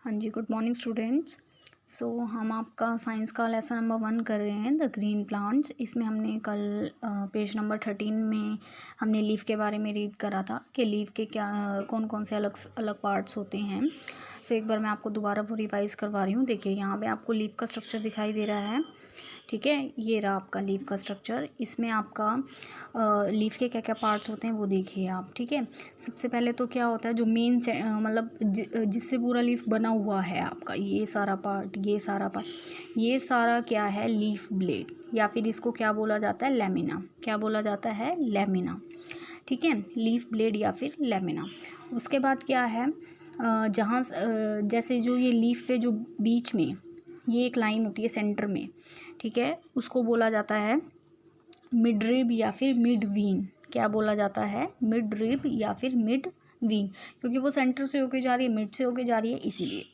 हाँ जी, good morning students. हम आपका साइंस का लेसन नंबर 1 कर रहे हैं, द ग्रीन प्लांट्स। इसमें हमने कल पेज नंबर 13 में हमने लीफ के बारे में रीड करा था कि लीफ के क्या कौन कौन से अलग अलग पार्ट्स होते हैं। एक बार मैं आपको दोबारा वो रिवाइज़ करवा रही हूँ। देखिए यहाँ पे आपको लीफ का स्ट्रक्चर दिखाई दे रहा है, ठीक है। ये रहा आपका लीफ का स्ट्रक्चर। इसमें आपका लीफ के क्या क्या पार्ट्स होते हैं वो देखिए आप, ठीक है। सबसे पहले तो क्या होता है, जो मेन मतलब जिससे पूरा लीफ बना हुआ है आपका, ये सारा पार्ट, ये सारा क्या है, लीफ ब्लेड, या फिर इसको क्या बोला जाता है, लेमिना। क्या बोला जाता है, लेमिना, ठीक है। लीफ ब्लेड या फिर लेमिना। उसके बाद क्या है, जहाँ जैसे जो ये लीफ पे जो बीच में ये एक लाइन होती है सेंटर में, ठीक है, उसको बोला जाता है मिड रिब या फिर मिड वीन। क्या बोला जाता है, मिड रिब या फिर मिड वीन, क्योंकि वो सेंटर से होके जा रही है, मिड से होके जा रही है, इसीलिए।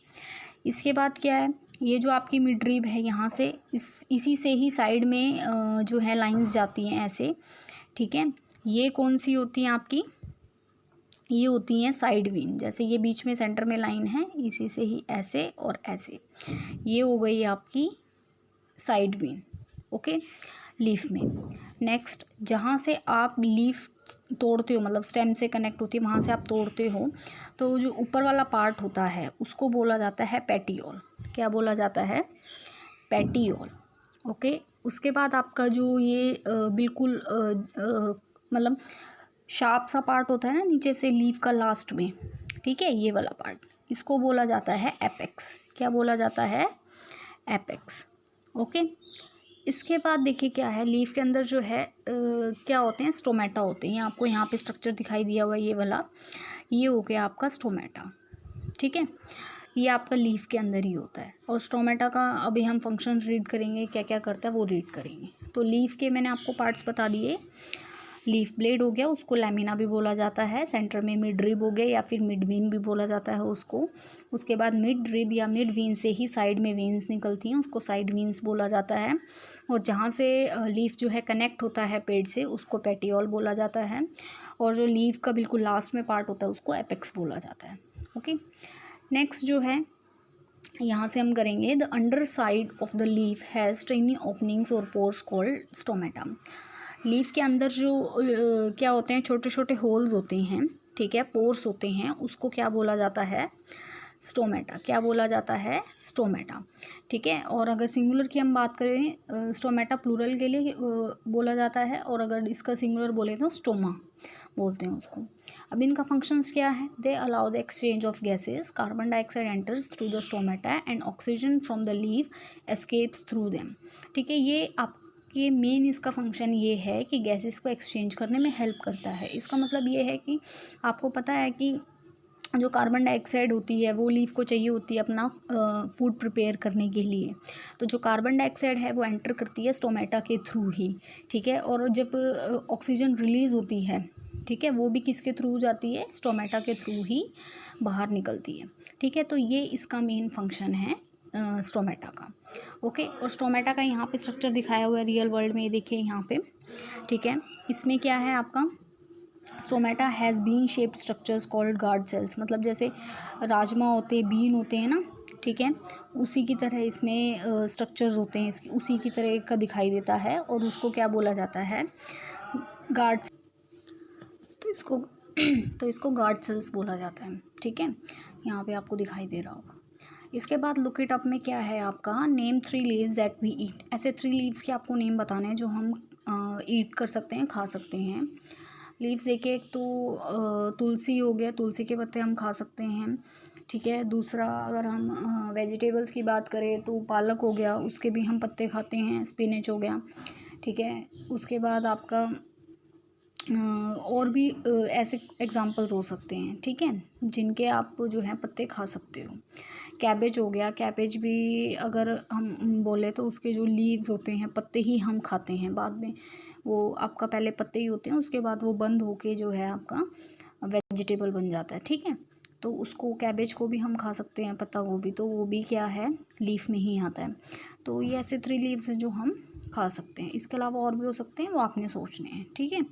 इसके बाद क्या है, ये जो आपकी मिड रिब है, यहाँ से इसी से ही साइड में जो है लाइंस जाती हैं ऐसे, ठीक है। ये कौन सी होती हैं आपकी, ये होती हैं साइड वीन। जैसे ये बीच में सेंटर में लाइन है, इसी से ही ऐसे और ऐसे, ये हो गई आपकी साइड वीन, ओके, लीफ में। नेक्स्ट, जहाँ से आप लीफ तोड़ते हो, मतलब स्टेम से कनेक्ट होती है, वहाँ से आप तोड़ते हो, तो जो ऊपर वाला पार्ट होता है उसको बोला जाता है पेटियोल। क्या बोला जाता है, पेटियोल, ओके। उसके बाद आपका जो ये बिल्कुल मतलब शार्प सा पार्ट होता है ना नीचे से लीफ का लास्ट में, ठीक है, ये वाला पार्ट, इसको बोला जाता है एपेक्स। क्या बोला जाता है, एपेक्स, ओके। इसके बाद देखिए क्या है, लीफ के अंदर जो है क्या होते हैं, स्टोमेटा होते हैं। आपको यहाँ पे स्ट्रक्चर दिखाई दिया हुआ है, ये वाला, ये हो गया आपका स्टोमेटा, ठीक है। ये आपका लीफ के अंदर ही होता है। और स्टोमेटा का अभी हम फंक्शन रीड करेंगे, क्या क्या करता है वो रीड करेंगे। तो लीफ के मैंने आपको पार्ट्स बता दिए। लीफ ब्लेड हो गया, उसको लैमिना भी बोला जाता है। सेंटर में मिड रिब हो गया या फिर मिड वीन भी बोला जाता है उसको। उसके बाद मिड रिब या मिड वीन से ही साइड में वीन्स निकलती हैं, उसको साइड वीन्स बोला जाता है। और जहाँ से लीफ जो है कनेक्ट होता है पेड़ से, उसको पेटियोल बोला जाता है। और जो लीफ का बिल्कुल लास्ट में पार्ट होता है उसको एपेक्स बोला जाता है, ओके। नेक्स्ट जो है, यहाँ से हम करेंगे, the under side of the leaf has tiny openings और पोर्स कॉल्ड स्टोमेटा। लीफ के अंदर जो क्या होते हैं, छोटे छोटे होल्स होते हैं, ठीक है, पोर्स होते हैं, उसको क्या बोला जाता है, स्टोमेटा। क्या बोला जाता है, स्टोमेटा, ठीक है। और अगर सिंगुलर की हम बात करें, स्टोमेटा प्लूरल के लिए बोला जाता है, और अगर इसका सिंगुलर बोले तो स्टोमा बोलते हैं उसको। अब इनका फंक्शंस क्या है, they allow the exchange of gases, carbon dioxide enters through the stomata and oxygen from the leaf escapes through them, ठीक है। ये मेन इसका फंक्शन ये है कि गैसेस को एक्सचेंज करने में हेल्प करता है। इसका मतलब ये है कि आपको पता है कि जो कार्बन डाइऑक्साइड होती है वो लीफ को चाहिए होती है अपना फूड प्रिपेयर करने के लिए। तो जो कार्बन डाइऑक्साइड है वो एंटर करती है स्टोमेटा के थ्रू ही, ठीक है। और जब ऑक्सीजन रिलीज़ होती है, ठीक है, वो भी किसके थ्रू जाती है, स्टोमेटा के थ्रू ही बाहर निकलती है, ठीक है। तो ये इसका मेन फंक्शन है स्टोमेटा का, ओके। और स्टोमेटा का यहाँ पे स्ट्रक्चर दिखाया हुआ है रियल वर्ल्ड में, ये देखिए यहाँ पे, ठीक है। इसमें क्या है आपका, stomata has bean shaped structures called guard cells. मतलब जैसे राजमा होते हैं, बीन होते हैं ना, ठीक है, उसी की तरह इसमें स्ट्रक्चर्स होते हैं, इसकी उसी की तरह का दिखाई देता है, और उसको क्या बोला जाता है, गार्ड। तो इसको तो इसको गार्ड सेल्स बोला जाता है, ठीक है। यहाँ पे आपको दिखाई दे रहा होगा। इसके बाद लुक इट अप में क्या है आपका, name 3 leaves that we eat. ऐसे 3 लीव्स के आपको नेम बताने हैं जो हम ईट कर सकते हैं, खा सकते हैं। लीव्स देखिए, एक तो तुलसी हो गया, तुलसी के पत्ते हम खा सकते हैं, ठीक है। दूसरा, अगर हम वेजिटेबल्स की बात करें तो पालक हो गया, उसके भी हम पत्ते खाते हैं। स्पिनच हो गया, ठीक है। उसके बाद आपका और भी ऐसे एग्जांपल्स हो सकते हैं, ठीक है, जिनके आप जो हैं पत्ते खा सकते हो। कैबेज हो गया, कैबेज भी अगर हम बोले तो उसके जो लीव्स होते हैं, पत्ते ही हम खाते हैं। बाद में वो आपका पहले पत्ते ही होते हैं, उसके बाद वो बंद होके जो है आपका वेजिटेबल बन जाता है, ठीक है। तो उसको, कैबेज को भी हम खा सकते हैं, पत्ता गोभी, तो वो भी क्या है, लीफ में ही आता है। तो ये ऐसे 3 लीव्स हैं जो हम खा सकते हैं। इसके अलावा और भी हो सकते हैं, वो आपने सोचने हैं, ठीक है।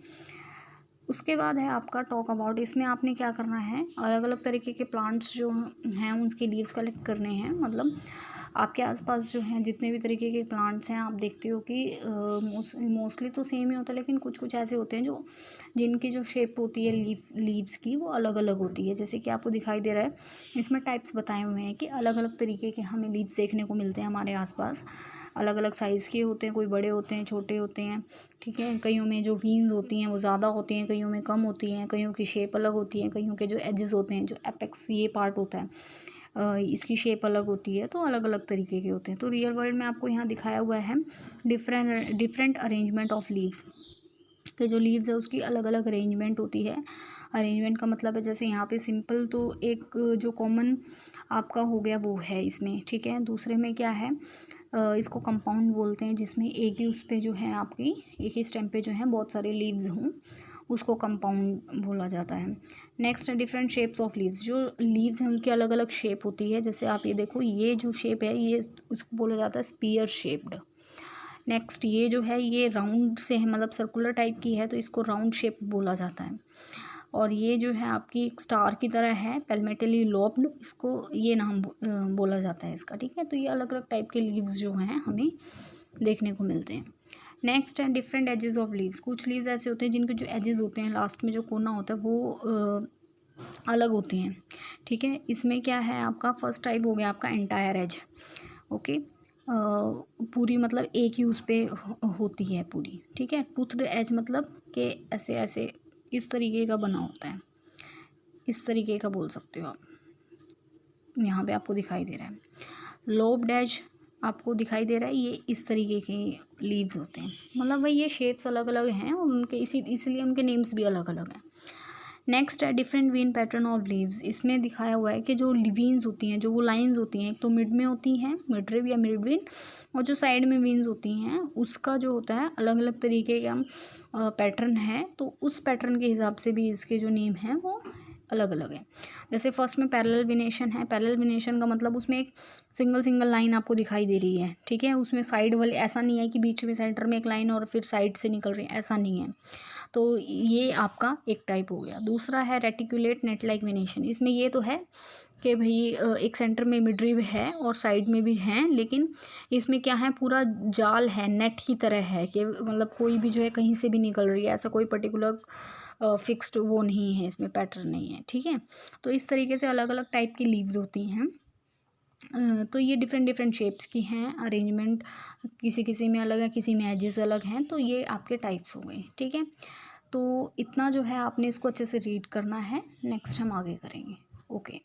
उसके बाद है आपका टॉक अबाउट। इसमें आपने क्या करना है, अलग अलग तरीके के प्लांट्स जो हैं उसके लीव्स कलेक्ट करने हैं। मतलब आपके आसपास जो हैं जितने भी तरीके के प्लांट्स हैं, आप देखते हो कि मोस्टली तो सेम ही होता है, लेकिन कुछ कुछ ऐसे होते हैं जो जिनकी जो शेप होती है लीव्स की वो अलग अलग होती है। जैसे कि आपको दिखाई दे रहा है, इसमें टाइप्स बताए हुए हैं कि अलग अलग तरीके के हमें लीव्स देखने को मिलते हैं हमारे आसपास। अलग अलग साइज़ के होते हैं, कोई बड़े होते हैं, छोटे होते हैं, ठीक है। कईयों में जो वीन्स होती हैं वो ज़्यादा होती हैं, कईयों में कम होती हैं, कईयों की शेप अलग होती है, कईयों के जो एजेस होते हैं, जो एपेक्स ये पार्ट होता है इसकी शेप अलग होती है। तो अलग अलग तरीके के होते हैं। तो रियल वर्ल्ड में आपको यहाँ दिखाया हुआ है डिफरेंट अरेंजमेंट ऑफ लीव्स, कि जो लीव्स है उसकी अलग अलग अरेंजमेंट होती है। अरेंजमेंट का मतलब है जैसे यहाँ पे सिंपल तो एक जो कॉमन आपका हो गया वो है इसमें, ठीक है। दूसरे में क्या है, इसको कंपाउंड बोलते हैं, जिसमें एक ही उस पे जो है आपकी एक ही स्टेम पे जो है बहुत सारे लीव्स हों, उसको कंपाउंड बोला जाता है। नेक्स्ट है डिफरेंट शेप्स ऑफ लीव्स। जो लीव्स हैं उनकी अलग अलग शेप होती है। जैसे आप ये देखो, ये जो शेप है ये उसको बोला जाता है स्पीयर शेप्ड। नेक्स्ट ये जो है ये राउंड से है, मतलब सर्कुलर टाइप की है, तो इसको राउंड शेप बोला जाता है। और ये जो है आपकी एक स्टार की तरह है, पैल्मेटली लोब्ड, इसको ये नाम बोला जाता है इसका, ठीक है। तो ये अलग अलग टाइप के लीव्स जो हैं हमें देखने को मिलते हैं। नेक्स्ट है डिफरेंट एजेस ऑफ लीव्स। कुछ लीव्स ऐसे होते हैं जिनके जो एजेस होते हैं, लास्ट में जो कोना होता है वो अलग होते हैं, ठीक है। इसमें क्या है, आपका फर्स्ट टाइप हो गया आपका एंटायर एज, ओके। पूरी मतलब एक ही उस पे होती है पूरी, ठीक है। टूथड एज मतलब कि ऐसे ऐसे इस तरीके का बना होता है, इस तरीके का बोल सकते हो आप। यहाँ पे आपको दिखाई दे रहा है लोब्ड एज, आपको दिखाई दे रहा है, ये इस तरीके के लीव्स होते हैं। मतलब भाई ये शेप्स अलग अलग हैं और उनके इसलिए उनके नेम्स भी अलग अलग हैं। नेक्स्ट है different vein pattern of leaves. इसमें दिखाया हुआ है कि जो वीन्स होती हैं, जो वो लाइंस होती हैं, एक तो मिड में होती हैं, मिड रिब या मिड वीन, और जो साइड में वीन्स होती हैं उसका जो होता है अलग अलग तरीके का पैटर्न है। तो उस पैटर्न के हिसाब से भी इसके जो नेम हैं वो अलग अलग है। जैसे फर्स्ट में पैरेलल विनेशन है। पैरेलल विनेशन का मतलब उसमें एक सिंगल सिंगल लाइन आपको दिखाई दे रही है, ठीक है। उसमें साइड वाले ऐसा नहीं है कि बीच में सेंटर में एक लाइन और फिर साइड से निकल रही है, ऐसा नहीं है। तो ये आपका एक टाइप हो गया। दूसरा है रेटिकुलेट नेट लाइक वेनेशन। इसमें ये तो है कि भाई एक सेंटर में मिडरिब है और साइड में भी हैं, लेकिन इसमें क्या है, पूरा जाल है, नेट की तरह है, कि मतलब कोई भी जो है कहीं से भी निकल रही है, ऐसा कोई पर्टिकुलर फिक्स्ड वो नहीं है, इसमें पैटर्न नहीं है, ठीक है। तो इस तरीके से अलग अलग टाइप की लीव्स होती हैं। तो ये डिफरेंट डिफरेंट शेप्स की हैं। अरेंजमेंट किसी किसी में अलग है, किसी में एजेस अलग हैं। तो ये आपके टाइप्स हो गए, ठीक है। तो इतना जो है आपने इसको अच्छे से रीड करना है। नेक्स्ट हम आगे करेंगे। ओके।